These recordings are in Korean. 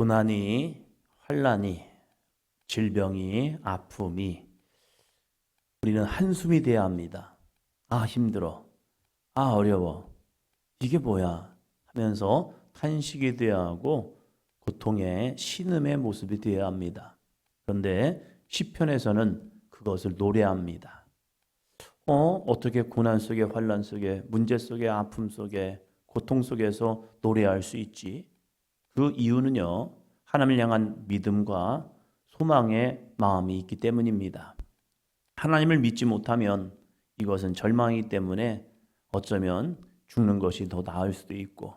고난이, 환난이, 질병이, 아픔이 우리는 한숨이 돼야 합니다. 아, 힘들어. 아, 어려워. 이게 뭐야? 하면서 탄식이 돼야 하고 고통의 신음의 모습이 되어야 합니다. 그런데 시편에서는 그것을 노래합니다. 어떻게 고난 속에, 환난 속에, 문제 속에, 아픔 속에, 고통 속에서 노래할 수 있지? 그 이유는요, 하나님을 향한 믿음과 소망의 마음이 있기 때문입니다. 하나님을 믿지 못하면 이것은 절망이기 때문에 어쩌면 죽는 것이 더 나을 수도 있고,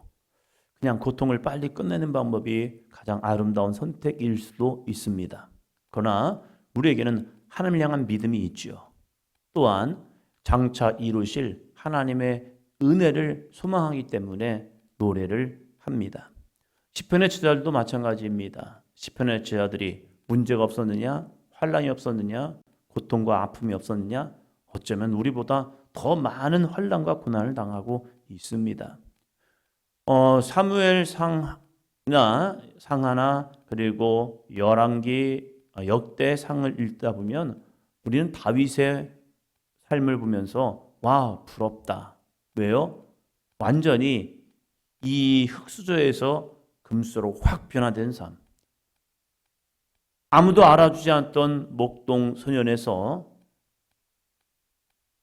그냥 고통을 빨리 끝내는 방법이 가장 아름다운 선택일 수도 있습니다. 그러나 우리에게는 하나님을 향한 믿음이 있죠. 또한 장차 이루실 하나님의 은혜를 소망하기 때문에 노래를 합니다. 시편의 제자들도 마찬가지입니다. 시편의 제자들이 문제가 없었느냐? 환난이 없었느냐? 고통과 아픔이 없었느냐? 어쩌면 우리보다 더 많은 환난과 고난을 당하고 있습니다. 사무엘상이나 상하나 그리고 열왕기, 역대상을 읽다 보면 우리는 다윗의 삶을 보면서 와, 부럽다. 왜요? 완전히 이 흙수저에서 금수저로 확 변화된 삶. 아무도 알아주지 않던 목동 소년에서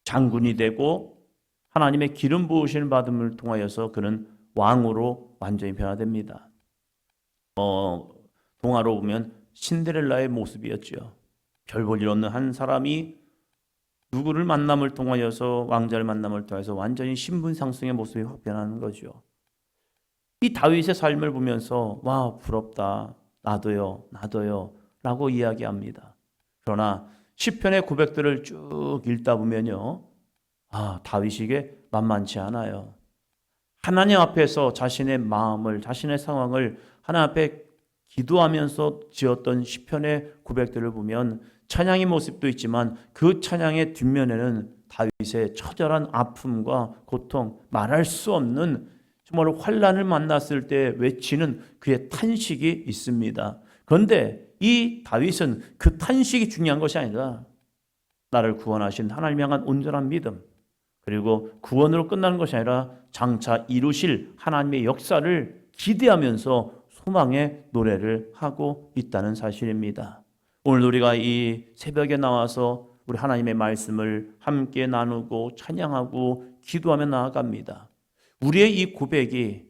장군이 되고 하나님의 기름 부으시는 받음을 통하여서 그는 왕으로 완전히 변화됩니다. 동화로 보면 신데렐라의 모습이었죠. 별 볼 일 없는 한 사람이 누구를 만남을 통하여서 왕자를 만남을 통해서 완전히 신분 상승의 모습이 확 변하는 거죠. 이 다윗의 삶을 보면서 와, 부럽다. 나도요. 라고 이야기합니다. 그러나 시편의 고백들을 쭉 읽다 보면요. 다윗에게 만만치 않아요. 하나님 앞에서 자신의 마음을, 자신의 상황을 하나님 앞에 기도하면서 지었던 시편의 고백들을 보면 찬양의 모습도 있지만 그 찬양의 뒷면에는 다윗의 처절한 아픔과 고통, 말할 수 없는 정말 환난을 만났을 때 외치는 그의 탄식이 있습니다. 그런데 이 다윗은 그 탄식이 중요한 것이 아니라 나를 구원하신 하나님 향한 온전한 믿음, 그리고 구원으로 끝나는 것이 아니라 장차 이루실 하나님의 역사를 기대하면서 소망의 노래를 하고 있다는 사실입니다. 오늘 우리가 이 새벽에 나와서 우리 하나님의 말씀을 함께 나누고 찬양하고 기도하며 나아갑니다. 우리의 이 고백이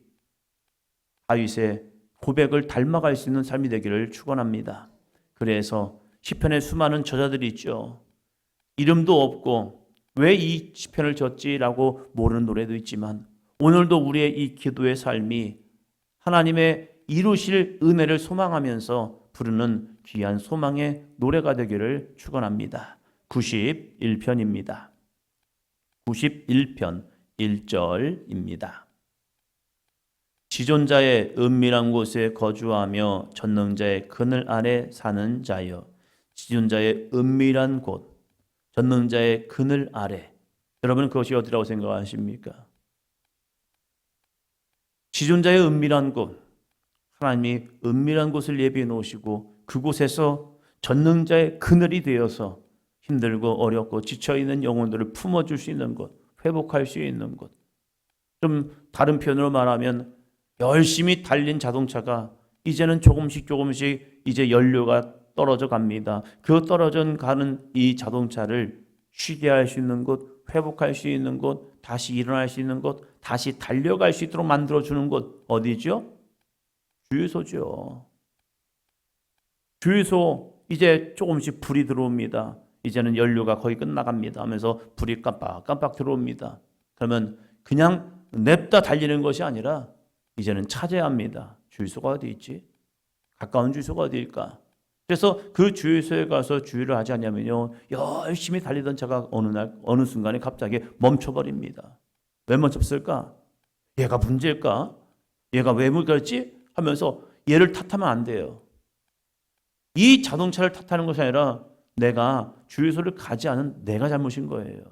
다윗의 고백을 닮아갈 수 있는 삶이 되기를 축원합니다. 그래서 시편에 수많은 저자들이 있죠. 이름도 없고 왜 이 시편을 졌지라고 모르는 노래도 있지만 오늘도 우리의 이 기도의 삶이 하나님의 이루실 은혜를 소망하면서 부르는 귀한 소망의 노래가 되기를 축원합니다. 91편입니다. 91편 1절입니다. 지존자의 은밀한 곳에 거주하며 전능자의 그늘 아래 사는 자여. 지존자의 은밀한 곳, 전능자의 그늘 아래. 여러분 그것이 어디라고 생각하십니까? 지존자의 은밀한 곳, 하나님이 은밀한 곳을 예비해 놓으시고 그곳에서 전능자의 그늘이 되어서 힘들고 어렵고 지쳐있는 영혼들을 품어줄 수 있는 곳, 회복할 수 있는 곳. 좀 다른 표현으로 말하면 열심히 달린 자동차가 이제는 조금씩 이제 연료가 떨어져 갑니다. 그 떨어져 가는 이 자동차를 쉬게 할 수 있는 곳, 회복할 수 있는 곳, 다시 일어날 수 있는 곳, 다시 달려갈 수 있도록 만들어주는 곳 어디죠? 주유소죠. 주유소 이제 조금씩 불이 들어옵니다. 이제는 연료가 거의 끝나갑니다 하면서 불이 깜빡깜빡 들어옵니다. 그러면 그냥 냅다 달리는 것이 아니라 이제는 찾아야 합니다. 주유소가 어디 있지? 가까운 주유소가 어디일까? 그래서 그 주유소에 가서 주유를 하지 않냐면요, 열심히 달리던 차가 어느 순간에 갑자기 멈춰버립니다. 왜 멈췄을까? 얘가 문제일까? 얘가 왜 그랬지? 하면서 얘를 탓하면 안 돼요. 이 자동차를 탓하는 것이 아니라 내가 주유소를 가지 않은 내가 잘못인 거예요.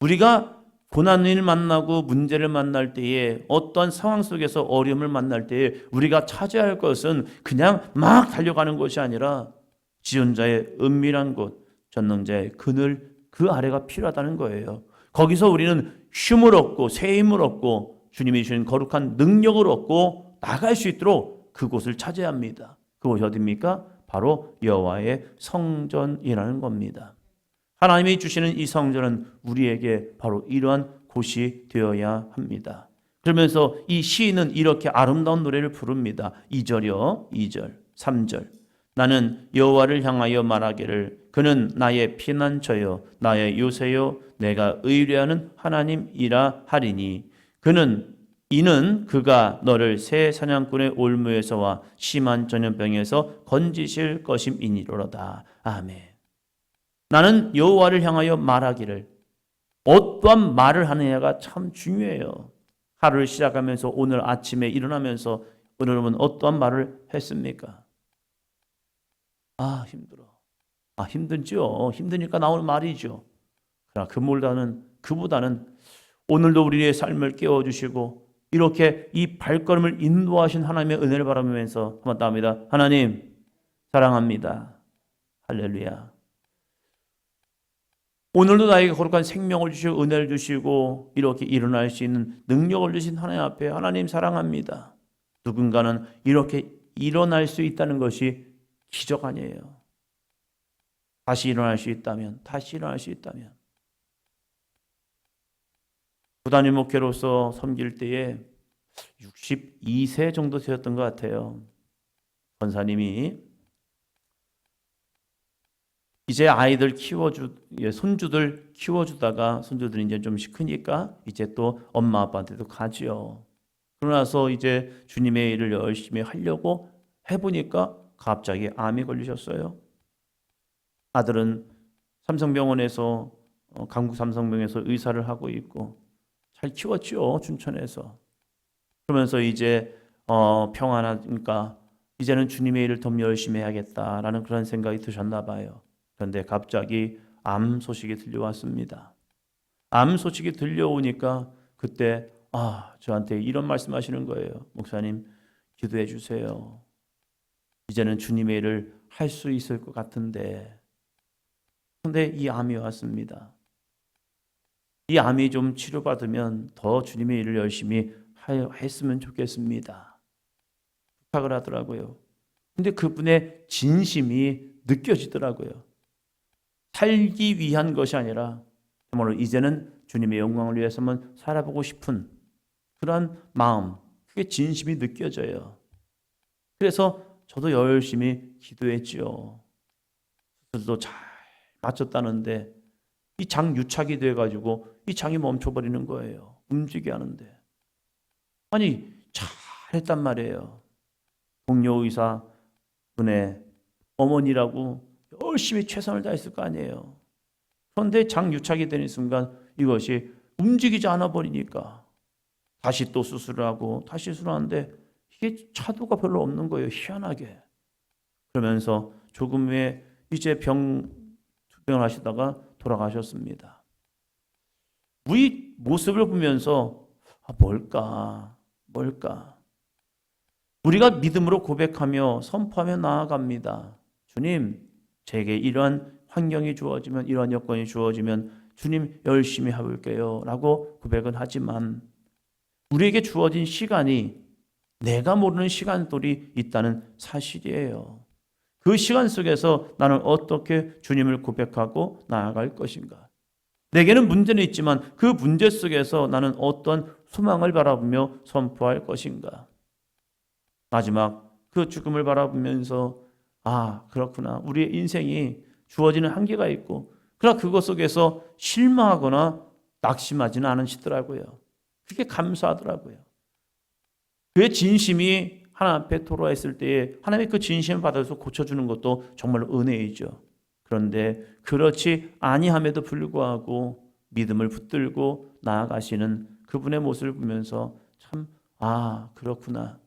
우리가 고난을 만나고 문제를 만날 때에 어떠한 상황 속에서 어려움을 만날 때에 우리가 찾아야 할 것은 그냥 막 달려가는 것이 아니라 지존자의 은밀한 곳, 전능자의 그늘 그 아래가 필요하다는 거예요. 거기서 우리는 쉼을 얻고 새 힘을 얻고 주님이 주신 거룩한 능력을 얻고 나갈 수 있도록 그곳을 찾아야 합니다. 그곳이 어디입니까? 바로 여호와의 성전이라는 겁니다. 하나님이 주시는 이 성전은 우리에게 바로 이러한 곳이 되어야 합니다. 그러면서 이 시인은 이렇게 아름다운 노래를 부릅니다. 2절이요. 2절, 3절. 나는 여호와를 향하여 말하기를 그는 나의 피난처요 나의 요새요 내가 의뢰하는 하나님이라 하리니 이는 그가 너를 새 사냥꾼의 올무에서와 심한 전염병에서 건지실 것임이니로다. 아멘. 나는 여호와를 향하여 말하기를 어떠한 말을 하느냐가 참 중요해요. 하루를 시작하면서 오늘 아침에 일어나면서 여러분 어떠한 말을 했습니까? 아 힘들어. 아 힘들죠. 힘드니까 나오는 말이죠. 그러나 그보다는 오늘도 우리의 삶을 깨워주시고 이렇게 이 발걸음을 인도하신 하나님의 은혜를 바라보면서 한번 따옵니다. 하나님 사랑합니다. 할렐루야. 오늘도 나에게 거룩한 생명을 주시고 은혜를 주시고 이렇게 일어날 수 있는 능력을 주신 하나님 앞에 하나님 사랑합니다. 누군가는 이렇게 일어날 수 있다는 것이 기적 아니에요. 다시 일어날 수 있다면 부단임 목회로서 섬길 때에 62세 정도 되었던 것 같아요. 권사님이 이제 아이들 손주들 키워주다가 손주들이 이제 좀씩 크니까 이제 또 엄마 아빠한테도 가지요. 그러나서 이제 주님의 일을 열심히 하려고 해보니까 갑자기 암이 걸리셨어요. 아들은 삼성병원에서 강북 삼성병원에서 의사를 하고 있고 잘 키웠죠. 춘천에서. 그러면서 이제 평안하니까 이제는 주님의 일을 더 열심히 해야겠다라는 그런 생각이 드셨나 봐요. 그런데 갑자기 암 소식이 들려왔습니다. 암 소식이 들려오니까 그때 저한테 이런 말씀하시는 거예요. 목사님 기도해 주세요. 이제는 주님의 일을 할 수 있을 것 같은데. 그런데 이 암이 왔습니다. 이 암이 좀 치료받으면 더 주님의 일을 열심히 했으면 좋겠습니다. 부탁을 하더라고요. 근데 그분의 진심이 느껴지더라고요. 살기 위한 것이 아니라 정말로 이제는 주님의 영광을 위해서만 살아보고 싶은 그런 마음, 그게 진심이 느껴져요. 그래서 저도 열심히 기도했지요. 수술도 잘 마쳤다는데 이 장 유착이 돼가지고 이 장이 멈춰버리는 거예요. 움직이게 하는데. 아니 잘했단 말이에요. 동료 의사 분의 어머니라고 열심히 최선을 다했을 거 아니에요. 그런데 장 유착이 되는 순간 이것이 움직이지 않아 버리니까 다시 또 수술을 하고 다시 수술하는데 이게 차도가 별로 없는 거예요. 희한하게. 그러면서 조금 후에 이제 투병을 하시다가 돌아가셨습니다. 우리 모습을 보면서 뭘까? 우리가 믿음으로 고백하며 선포하며 나아갑니다. 주님, 제게 이러한 환경이 주어지면 이러한 여건이 주어지면 주님 열심히 해볼게요 라고 고백은 하지만 우리에게 주어진 시간이 내가 모르는 시간들이 있다는 사실이에요. 그 시간 속에서 나는 어떻게 주님을 고백하고 나아갈 것인가? 내게는 문제는 있지만 그 문제 속에서 나는 어떤 소망을 바라보며 선포할 것인가? 마지막 그 죽음을 바라보면서 그렇구나. 우리의 인생이 주어지는 한계가 있고 그러나 그것 속에서 실망하거나 낙심하지는 않으시더라고요. 그게 감사하더라고요. 그의 진심이 하나님 앞에 토로했을 때에 하나님의 그 진심을 받아서 고쳐주는 것도 정말로 은혜이죠. 그런데 그렇지 아니함에도 불구하고 믿음을 붙들고 나아가시는 그분의 모습을 보면서 참 그렇구나.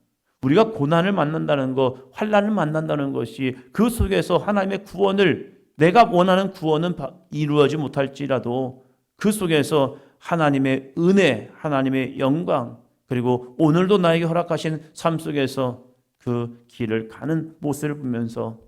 우리가 고난을 만난다는 것, 환난을 만난다는 것이 그 속에서 하나님의 구원을 내가 원하는 구원은 이루어지지 못할지라도 그 속에서 하나님의 은혜, 하나님의 영광, 그리고 오늘도 나에게 허락하신 삶 속에서 그 길을 가는 모습을 보면서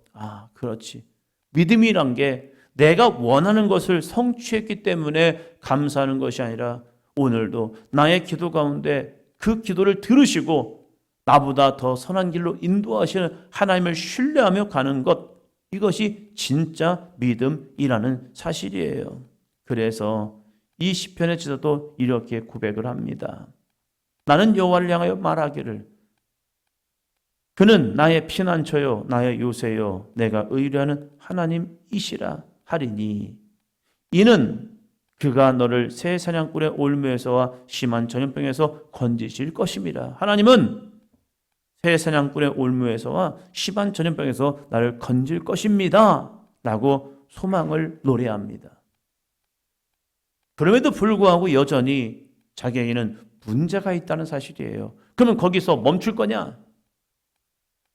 그렇지. 믿음이란 게 내가 원하는 것을 성취했기 때문에 감사하는 것이 아니라 오늘도 나의 기도 가운데 그 기도를 들으시고 나보다 더 선한 길로 인도하시는 하나님을 신뢰하며 가는 것, 이것이 진짜 믿음이라는 사실이에요. 그래서 이 시편의 지도도 이렇게 고백을 합니다. 나는 여호와를 향하여 말하기를 그는 나의 피난처요 나의 요새요 내가 의뢰하는 하나님이시라 하리니 이는 그가 너를 새 사냥꾼의 올무에서와 심한 전염병에서 건지실 것임이라. 하나님은 새 사냥꾼의 올무에서와 심한 전염병에서 나를 건질 것입니다 라고 소망을 노래합니다. 그럼에도 불구하고 여전히 자기에게는 문제가 있다는 사실이에요. 그러면 거기서 멈출 거냐?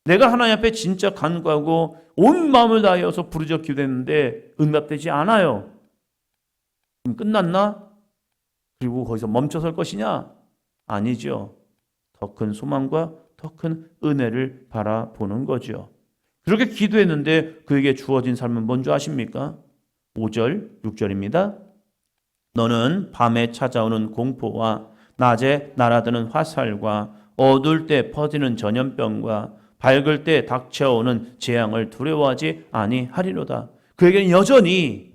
내가 하나님 앞에 진짜 간구하고 온 마음을 다하여서 부르짖어 기도했는데 응답되지 않아요. 그럼 끝났나? 그리고 거기서 멈춰설 것이냐? 아니죠. 더 큰 소망과 더 큰 은혜를 바라보는 거죠. 그렇게 기도했는데 그에게 주어진 삶은 뭔지 아십니까? 5절, 6절입니다. 너는 밤에 찾아오는 공포와 낮에 날아드는 화살과 어두울 때 퍼지는 전염병과 밝을 때 닥쳐오는 재앙을 두려워하지 아니하리로다. 그에게는 여전히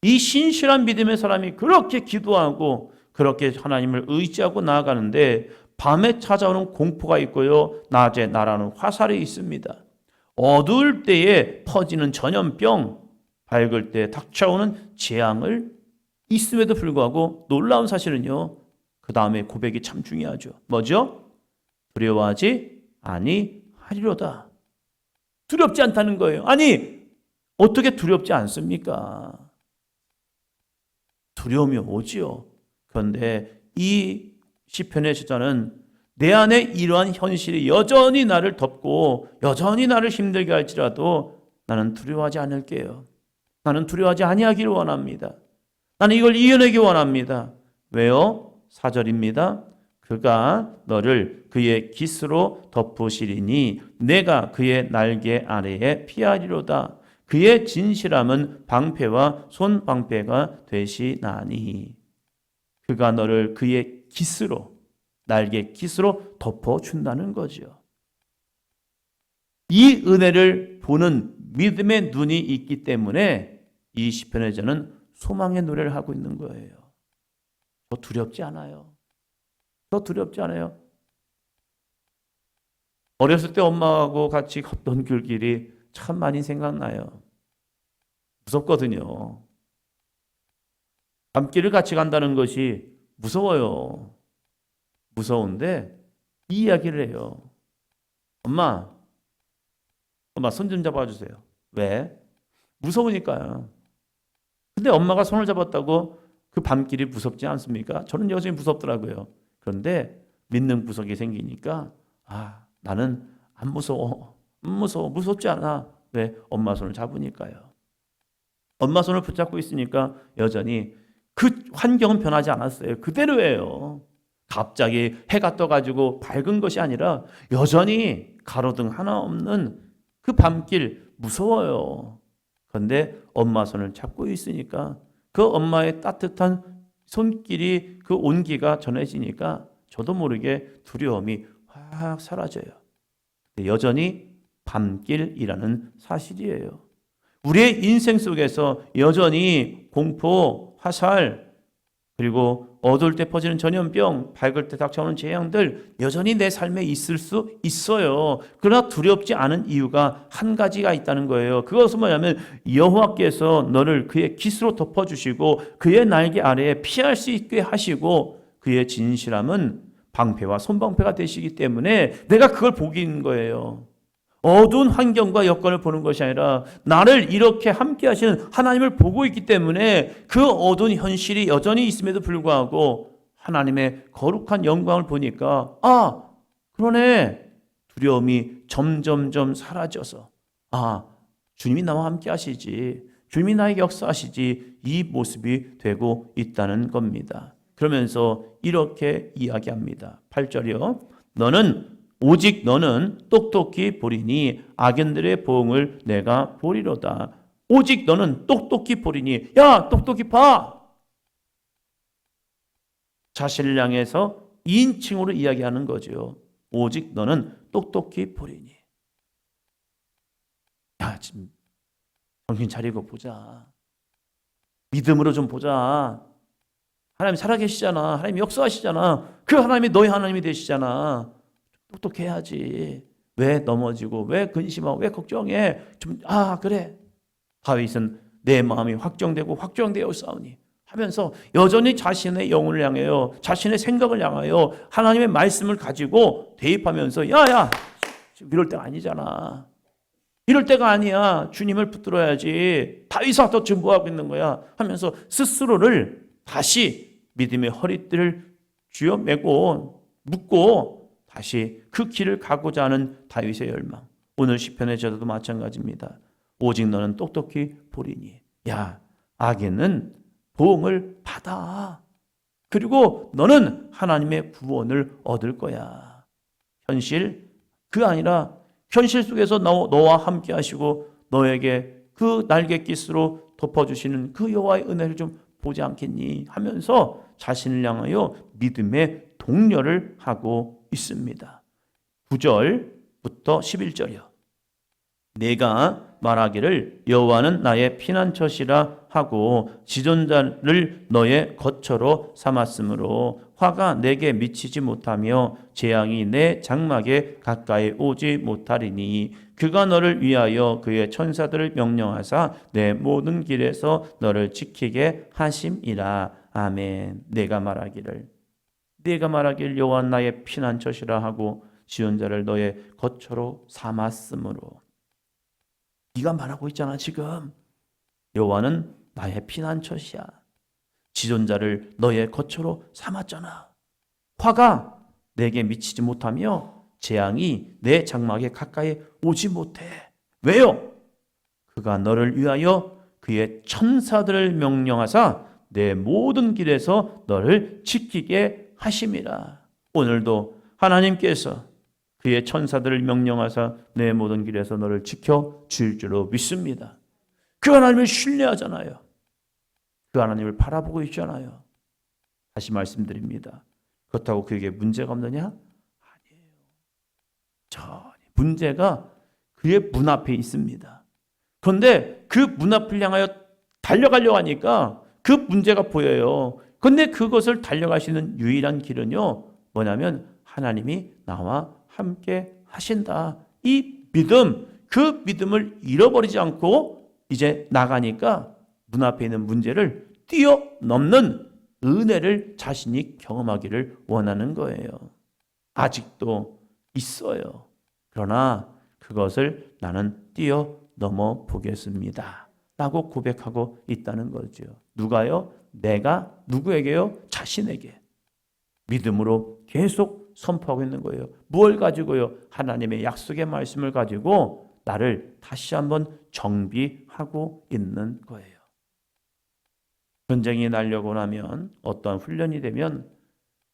이 신실한 믿음의 사람이 그렇게 기도하고 그렇게 하나님을 의지하고 나아가는데 밤에 찾아오는 공포가 있고요, 낮에 날아오는 화살이 있습니다. 어두울 때에 퍼지는 전염병, 밝을 때 닥쳐오는 재앙을 있음에도 불구하고 놀라운 사실은요, 그 다음에 고백이 참 중요하죠. 뭐죠? 두려워하지 아니하리로다. 두렵지 않다는 거예요. 아니, 어떻게 두렵지 않습니까? 두려움이 오지요. 그런데 이 시편의 저자는 내 안에 이러한 현실이 여전히 나를 덮고 여전히 나를 힘들게 할지라도 나는 두려워하지 않을게요. 나는 두려워하지 아니하기를 원합니다. 나는 이걸 이겨내기 원합니다. 왜요? 4절입니다. 그가 너를 그의 깃으로 덮으시리니 내가 그의 날개 아래에 피하리로다. 그의 진실함은 방패와 손방패가 되시나니. 그가 너를 그의 깃으로, 날개 깃으로 덮어준다는 거죠. 이 은혜를 보는 믿음의 눈이 있기 때문에 이 시편의 저는 소망의 노래를 하고 있는 거예요. 저 두렵지 않아요. 저 두렵지 않아요. 어렸을 때 엄마하고 같이 걷던 길이 참 많이 생각나요. 무섭거든요. 밤길을 같이 간다는 것이 무서워요. 무서운데 이 이야기를 해요. 엄마 손 좀 잡아주세요. 왜? 무서우니까요. 근데 엄마가 손을 잡았다고 그 밤길이 무섭지 않습니까? 저는 여전히 무섭더라고요. 그런데 믿는 구석이 생기니까 나는 안 무서워. 무섭지 않아. 왜? 엄마 손을 잡으니까요. 엄마 손을 붙잡고 있으니까 여전히 그 환경은 변하지 않았어요. 그대로예요. 갑자기 해가 떠가지고 밝은 것이 아니라 여전히 가로등 하나 없는 그 밤길 무서워요. 그런데 엄마 손을 잡고 있으니까 그 엄마의 따뜻한 손길이 그 온기가 전해지니까 저도 모르게 두려움이 확 사라져요. 여전히 밤길이라는 사실이에요. 우리의 인생 속에서 여전히 공포, 화살, 그리고 어두울 때 퍼지는 전염병, 밝을 때 닥쳐오는 재앙들 여전히 내 삶에 있을 수 있어요. 그러나 두렵지 않은 이유가 한 가지가 있다는 거예요. 그것은 뭐냐면 여호와께서 너를 그의 깃으로 덮어주시고 그의 날개 아래에 피할 수 있게 하시고 그의 진실함은 방패와 손방패가 되시기 때문에 내가 그걸 보기 있는 거예요. 어두운 환경과 여건을 보는 것이 아니라 나를 이렇게 함께 하시는 하나님을 보고 있기 때문에 그 어두운 현실이 여전히 있음에도 불구하고 하나님의 거룩한 영광을 보니까 그러네. 두려움이 점점점 사라져서 주님이 나와 함께 하시지. 주님이 나에게 역사하시지 이 모습이 되고 있다는 겁니다. 그러면서 이렇게 이야기합니다. 8절이요. 오직 너는 똑똑히 보리니 악인들의 보응을 내가 보리로다. 오직 너는 똑똑히 보리니, 야, 똑똑히 봐. 자신을 향해서 2인칭으로 이야기하는 거죠. 오직 너는 똑똑히 보리니. 야, 지금 정신 차리고 보자. 믿음으로 좀 보자. 하나님 살아계시잖아. 하나님 역사하시잖아. 그 하나님이 너희 하나님이 되시잖아. 똑똑해야지. 왜 넘어지고, 왜 근심하고, 왜 걱정해? 그래. 다윗은 내 마음이 확정되어 싸우니 하면서 여전히 자신의 영혼을 향하여, 자신의 생각을 향하여 하나님의 말씀을 가지고 대입하면서, 야, 이럴 때가 아니잖아. 이럴 때가 아니야. 주님을 붙들어야지. 다윗아, 너 지금 뭐 하고 있는 거야? 하면서 스스로를 다시 믿음의 허리띠를 쥐어 매고 묶고 다시 그 길을 가고자 하는 다윗의 열망. 오늘 시편의 저자도 마찬가지입니다. 오직 너는 똑똑히 보리니. 야, 악인은 보응을 받아. 그리고 너는 하나님의 구원을 얻을 거야. 현실 속에서 너와 함께 하시고 너에게 그 날갯깃으로 덮어주시는 그 여호와의 은혜를 좀 보지 않겠니? 하면서 자신을 향하여 믿음의 독려를 하고 있습니다. 9절부터 11절이요. 내가 말하기를 여호와는 나의 피난처시라 하고 지존자를 너의 거처로 삼았으므로 화가 내게 미치지 못하며 재앙이 내 장막에 가까이 오지 못하리니 그가 너를 위하여 그의 천사들을 명령하사 내 모든 길에서 너를 지키게 하심이라. 아멘. 내가 말하기를 여호와는 나의 피난처시라 하고 지존자를 너의 거처로 삼았으므로. 네가 말하고 있잖아. 지금 여호와는 나의 피난처시야. 지존자를 너의 거처로 삼았잖아. 화가 내게 미치지 못하며 재앙이 내 장막에 가까이 오지 못해. 왜요? 그가 너를 위하여 그의 천사들을 명령하사 내 모든 길에서 너를 지키게 하심이라. 오늘도 하나님께서 그의 천사들을 명령하사 내 모든 길에서 너를 지켜줄 줄로 믿습니다. 그 하나님을 신뢰하잖아요. 그 하나님을 바라보고 있잖아요. 다시 말씀드립니다. 그렇다고 그에게 문제가 없느냐? 아니에요. 전혀 문제가 그의 문 앞에 있습니다. 그런데 그 문 앞을 향하여 달려가려고 하니까 그 문제가 보여요. 그런데 그것을 달려가시는 유일한 길은요, 뭐냐면 하나님이 나와 함께 하신다. 이 믿음, 그 믿음을 잃어버리지 않고 이제 나가니까 문 앞에 있는 문제를 뛰어넘는 은혜를 자신이 경험하기를 원하는 거예요. 아직도 있어요. 그러나 그것을 나는 뛰어넘어 보겠습니다. 라고 고백하고 있다는 거죠. 누가요? 내가 누구에게요? 자신에게. 믿음으로 계속 선포하고 있는 거예요. 무엇을 가지고요? 하나님의 약속의 말씀을 가지고 나를 다시 한번 정비하고 있는 거예요. 전쟁이 나려고 하면 어떠한 훈련이 되면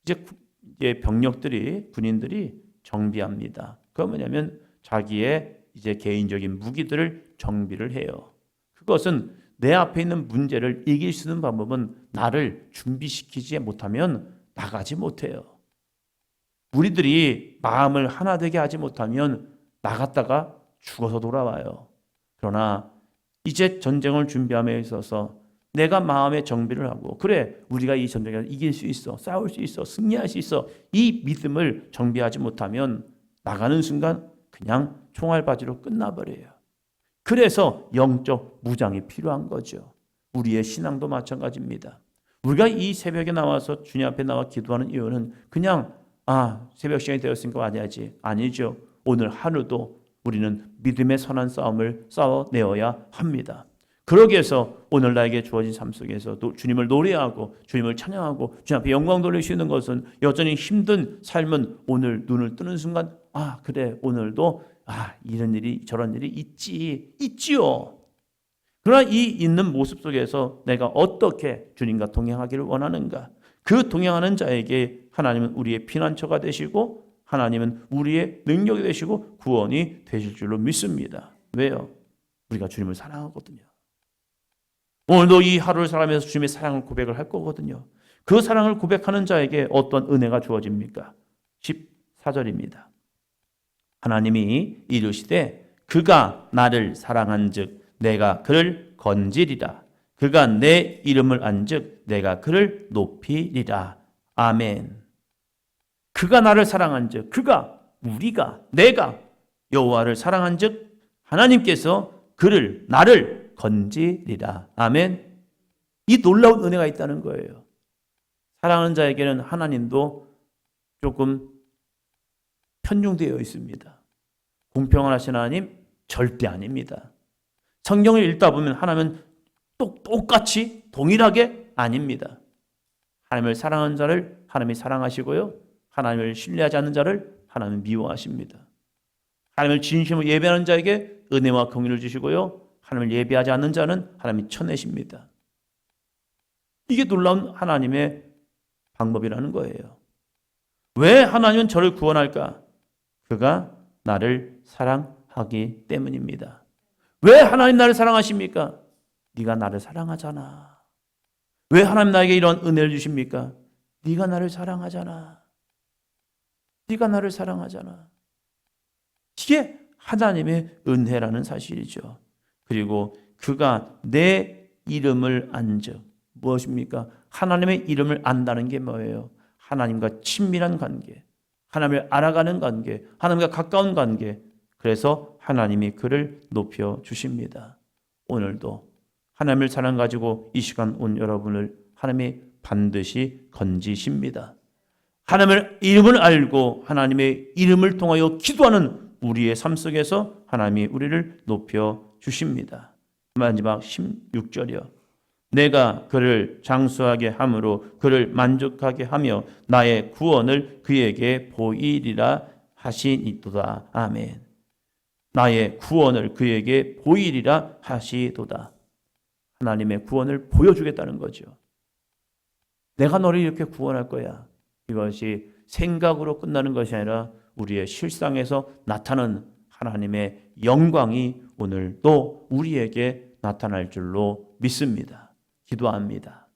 이제 병력들이, 군인들이 정비합니다. 그건 뭐냐면 자기의 이제 개인적인 무기들을 정비를 해요. 그것은 내 앞에 있는 문제를 이길 수 있는 방법은 나를 준비시키지 못하면 나가지 못해요. 우리들이 마음을 하나 되게 하지 못하면 나갔다가 죽어서 돌아와요. 그러나 이제 전쟁을 준비함에 있어서 내가 마음의 정비를 하고, 그래, 우리가 이 전쟁을 이길 수 있어, 싸울 수 있어, 승리할 수 있어, 이 믿음을 정비하지 못하면 나가는 순간 그냥 총알바지로 끝나버려요. 그래서 영적 무장이 필요한 거죠. 우리의 신앙도 마찬가지입니다. 우리가 이 새벽에 나와서 주님 앞에 나와 기도하는 이유는 그냥 새벽 시간이 되었으니까 와야지. 아니죠. 오늘 하루도 우리는 믿음의 선한 싸움을 싸워내어야 합니다. 그러기 위해서 오늘 나에게 주어진 삶 속에서 주님을 노래하고 주님을 찬양하고 주님 앞에 영광 돌리시는 것은 여전히 힘든 삶은 오늘 눈을 뜨는 순간 그래, 오늘도 이런 일이 저런 일이 있지요. 그러나 이 있는 모습 속에서 내가 어떻게 주님과 동행하기를 원하는가? 그 동행하는 자에게 하나님은 우리의 피난처가 되시고 하나님은 우리의 능력이 되시고 구원이 되실 줄로 믿습니다. 왜요? 우리가 주님을 사랑하거든요. 오늘도 이 하루를 살아가면서 주님의 사랑을 고백을 할 거거든요. 그 사랑을 고백하는 자에게 어떤 은혜가 주어집니까? 14절입니다. 하나님이 이르시되 그가 나를 사랑한즉 내가 그를 건지리라. 그가 내 이름을 안즉 내가 그를 높이리라. 아멘. 그가 나를 사랑한즉, 그가, 우리가, 내가 여호와를 사랑한즉 하나님께서 그를, 나를 건지리라. 아멘. 이 놀라운 은혜가 있다는 거예요. 사랑하는 자에게는 하나님도 조금 편중되어 있습니다. 공평하신 하나님 절대 아닙니다. 성경을 읽다 보면 하나님은 똑같이 동일하게 아닙니다. 하나님을 사랑하는 자를 하나님이 사랑하시고요. 하나님을 신뢰하지 않는 자를 하나님은 미워하십니다. 하나님을 진심으로 예배하는 자에게 은혜와 긍휼을 주시고요. 하나님을 예배하지 않는 자는 하나님이 쳐내십니다. 이게 놀라운 하나님의 방법이라는 거예요. 왜 하나님은 저를 구원할까? 그가 나를 사랑하기 때문입니다. 왜 하나님 나를 사랑하십니까? 네가 나를 사랑하잖아. 왜 하나님 나에게 이런 은혜를 주십니까? 네가 나를 사랑하잖아. 네가 나를 사랑하잖아. 이게 하나님의 은혜라는 사실이죠. 그리고 그가 내 이름을 안즉, 무엇입니까? 하나님의 이름을 안다는 게 뭐예요? 하나님과 친밀한 관계, 하나님을 알아가는 관계, 하나님과 가까운 관계. 그래서 하나님이 그를 높여 주십니다. 오늘도 하나님을 사랑 가지고 이 시간 온 여러분을 하나님이 반드시 건지십니다. 하나님의 이름을 알고 하나님의 이름을 통하여 기도하는 우리의 삶 속에서 하나님이 우리를 높여 주십니다. 마지막 16절이요. 내가 그를 장수하게 함으로 그를 만족하게 하며 나의 구원을 그에게 보이리라 하시니도다. 아멘. 나의 구원을 그에게 보이리라 하시도다. 하나님의 구원을 보여주겠다는 거죠. 내가 너를 이렇게 구원할 거야. 이것이 생각으로 끝나는 것이 아니라 우리의 실상에서 나타나는 하나님의 영광이 오늘도 우리에게 나타날 줄로 믿습니다. 기도합니다.